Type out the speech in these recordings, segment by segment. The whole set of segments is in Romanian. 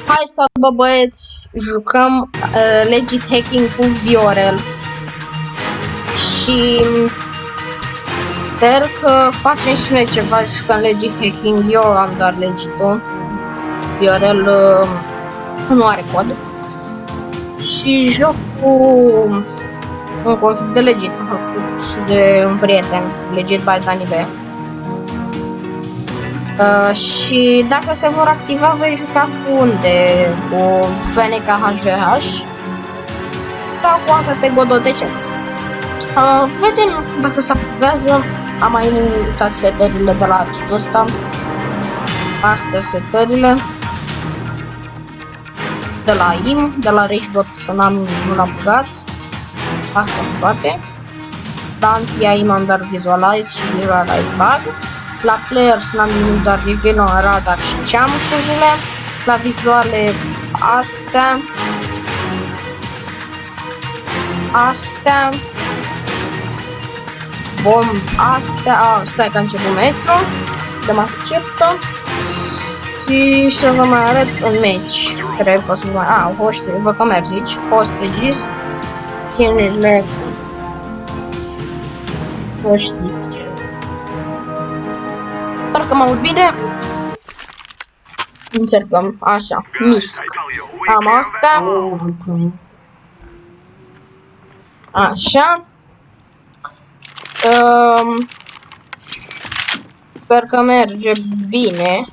Hai să bă băieți, jucăm Legit Hacking cu Viorel. Și sper că facem și noi ceva, jucăm Legit Hacking. Eu am doar Legit-ul. Viorel nu are cod. Și joc cu un config de Legit făcut și de un prieten, Legit by Dani B. Și dacă se vor activa, voi juca cu unde? Cu FNK HVH sau cu APP GoDOTC. Vedem dacă se activează. Am mai uitat setările de la acestul ăsta. Astea setările de la IM, de la Ragebot, să nu l-am băgat. Astea toate. La anti-IM am doar Visualize și Visualize Bug. La Players n-am nimic, doar Reveal on Radar și ceamurile. La vizuale astea. Bom, astea. Stai că a început meciul. Dăm acceptă. Și să vă mai arăt un meci. Cred că o să vă mai... hostage, văd că merge aici. Hostages. Skin-urile. Vă știți ce. Sper că mă aud bine. Încercăm. Așa. Miss. Am asta. Așa. Sper că merge bine.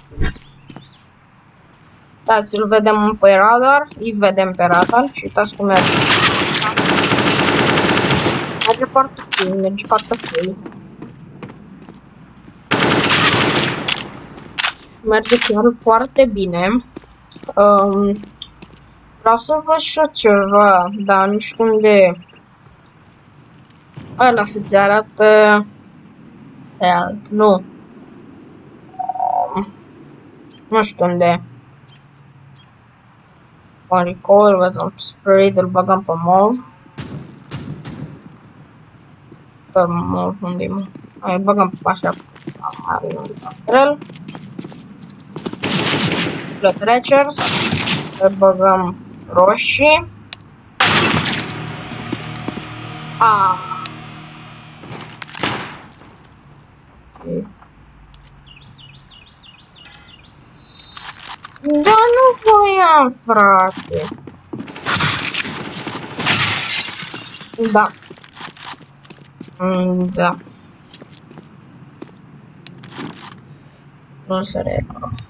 Dați, îl vedem pe radar. Îi vedem pe radar și uitați cum merge. Merge foarte ok. Merge foarte ok. Merge chiar foarte bine. Vreau să văd și eu ceva, dar nu știu unde. Ăla să-ți arată pe alt, nu. Nu știu unde. Un recall, vedem spray, îl băgăm pe mov. Pe mov, unde-i mov? Hai, băgăm pe așa. Astfel. Flatratchers. Îl băgăm roșii. Da, nu voiam, frate. Da. Da. Nu se recunosc.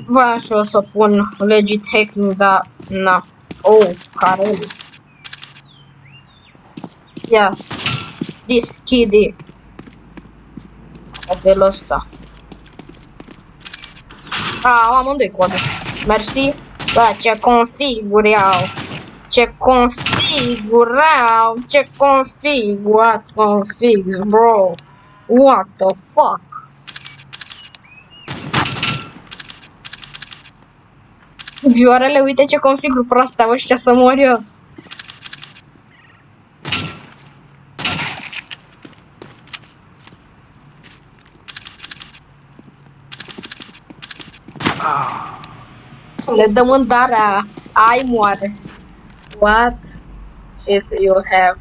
Voiam și o să pun Legit Hacking, dar na. Scareli. Ia. This kiddie. Apelul ăsta. Amândoi code. Mersi. Bă, ce configuri au. Ce configurau. Ce config. What configs, bro. What the fuck. Vioarele, uite ce configuri proastă, ăștia să mor eu. Le dăm în darea. Ai moare. What shit you have?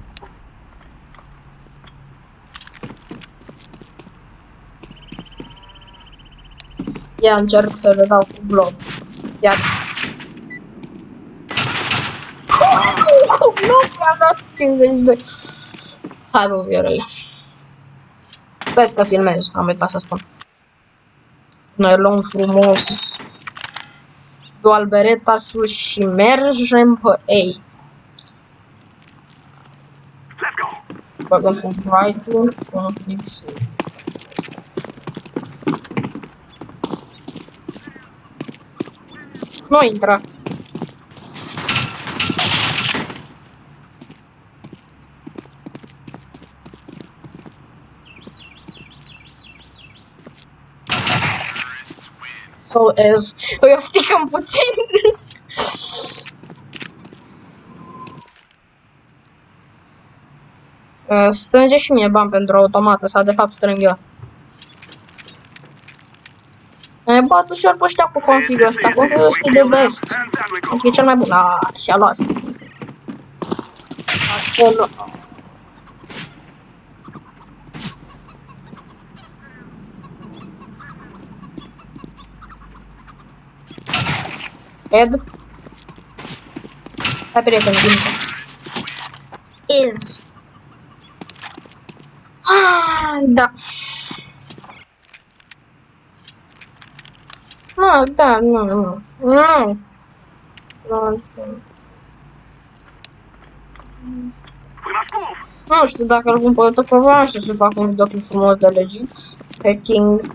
Ia încerc să le dau cu bloc. Iar. Cu bloc i-am dat 52. Hai bă, Viorele. Vezi că filmez, am uitat să spun. Noi luăm frumos dual bereta sus și mergem pe A. Băgăm un right-ul, un fix. Nu intră. So as îi ofticăm puțin. Strânge și mie bani pentru automată, sau de fapt strâng eu. Ai bat ușor pe ăștia cu config ăsta. Configul ăsta e de best. Adică e cel mai bun. Și-a luat. Acolo. Ed. Hai, prieten, bine. Is. Da. Nu, da, nu. Nu știu dacă îl pun pe YouTube, nu știu să fac un videoclip frumos de legit. Hacking.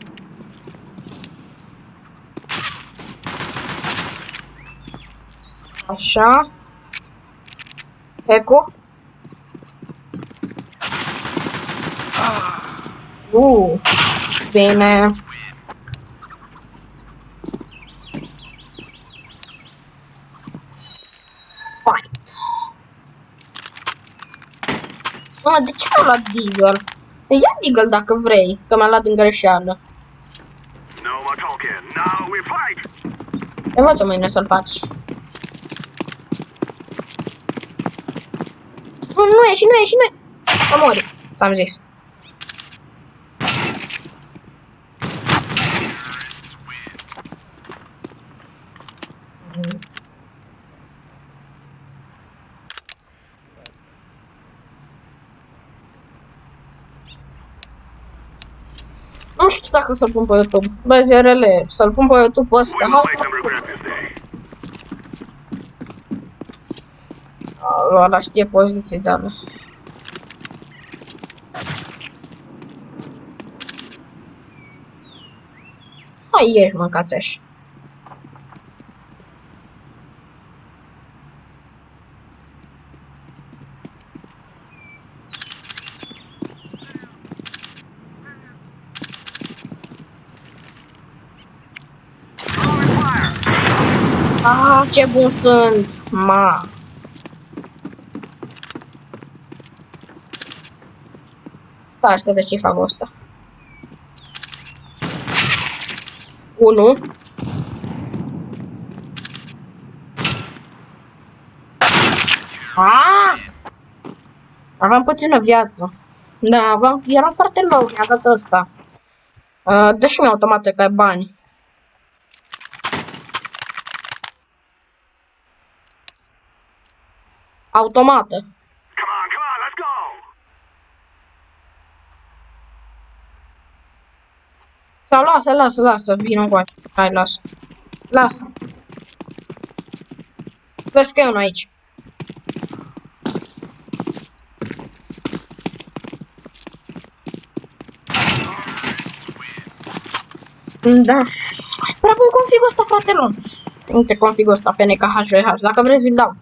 Așa. Eco. Bine. Fight. De ce mi-a luat Deagle? Ia Deagle dacă vrei, că mi-a luat din greșeală. Învață mâine să-l faci. Nu e și nu e și nu e. Mă mori, ți-am zis. Nu știu dacă să-l pun pe YouTube. Băi, VRL, să-l pun pe YouTube ăsta. Ăla știe poziții, dar... Hai, ieși, mâncați-aș. Ce bun sunt, ma. Da, să vezi ce fac ăsta. 1. Aveam puțină viață. Da, eram foarte low, mi-a dat ăsta. Dă și mie automată că ai bani. Automată. Sau lasă, vină încoace. Hai, lasă. Vezi că e unul aici. Da. Prea bun configul ăsta, fratelor. Uite configul ăsta, FNKHVH. Dacă vrei zi-l dau.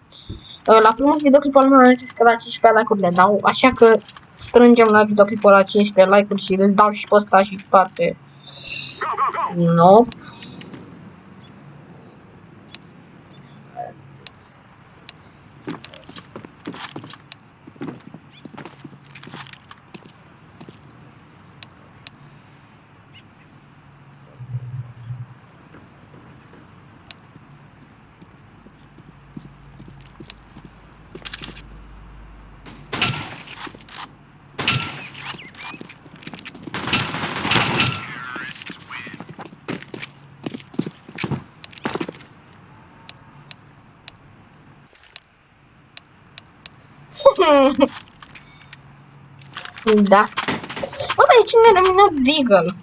La primul videoclip al meu am zis că la 15 like-uri le dau, așa că strângem la videoclipul la 15 like-uri și îl dau și pe ăsta și pe toate. No. Da. Bă, dar e cine ne mină Deagle?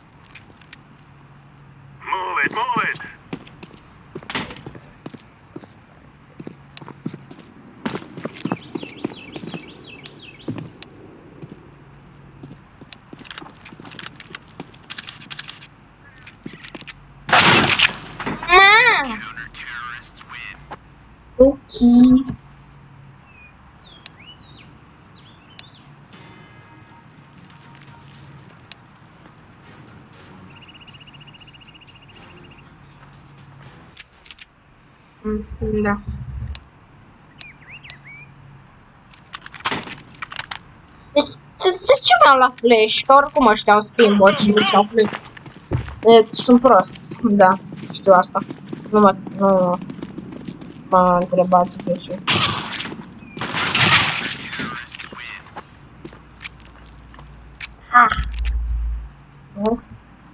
Ok. Da. De ce mi-au luat flash? Că oricum ăștia au spin bot și nu și-au flash. Sunt prost, da, știu asta. Nu mă întrebați de ce.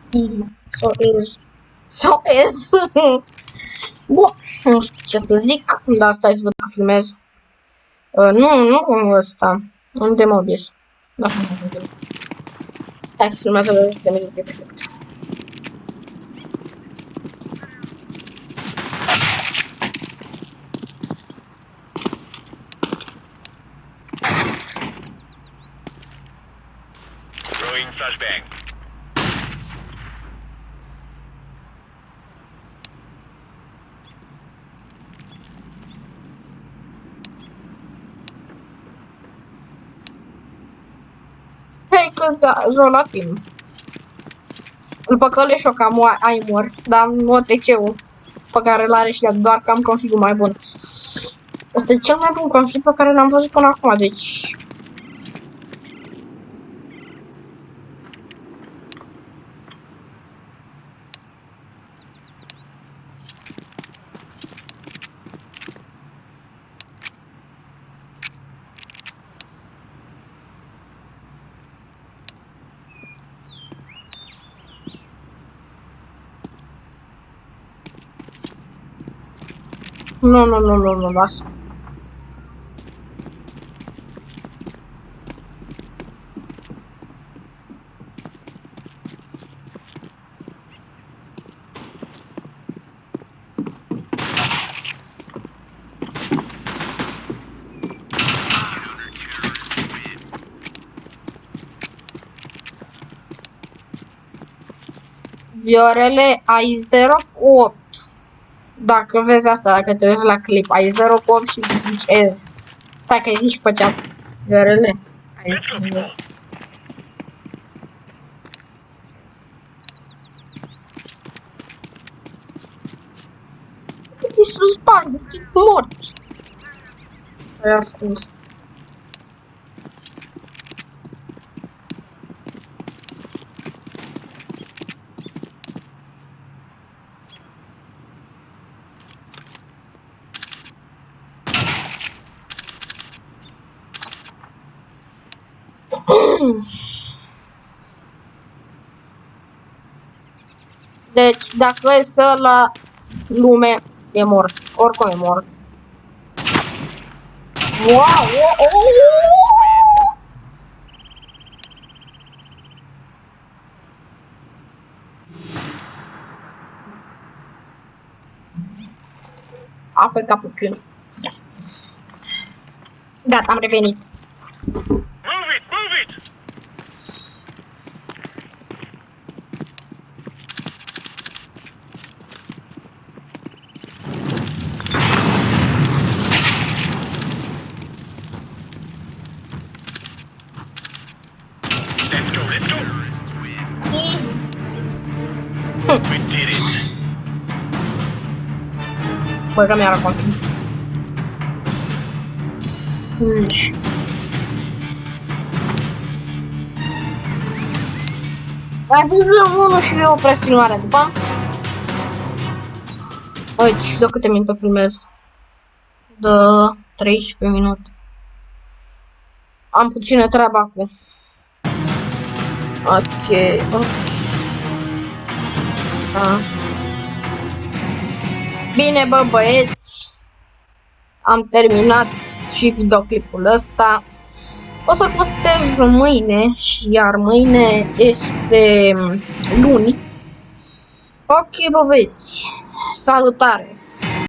Easy. So easy. Bun, nu știu ce să zic, dar stai să văd că filmez. Nu ăsta. Unde mă obies? Da, stai, filmează de 10 minute perfect. Throwing flashbang. Hai că joc la timp. Îl păcălești o cam Aimor, dar OTC-ul pe care îl are și doar că am config-ul mai bun. Asta e cel mai bun config pe care l-am văzut până acum, deci... Nu, lasă. Viorele, ai 0,8. Dacă vezi asta, dacă te uiți la clip, ai 0,8 și zici ez. Dacă îi zici pe chat, Viorele, ai 0. Îți sparg, ești morți. Ai ascuns. Deci, dacă e să la lume, e mort. Oricum e mort. Wow! A pe capul piun. Gata, am revenit. Move it! Let's go! Easy. We did it! Voy a cambiar la config. Apăsăm 1 și eu opresc filmarea după. Uite, de câte minute filmez? De 13 minute. Am puțină treabă acum. Ok. Bine, bă, băieți. Am terminat și videoclipul ăsta. O să-l postez mâine, iar mâine este luni. Ok, bă, băieți. Salutare!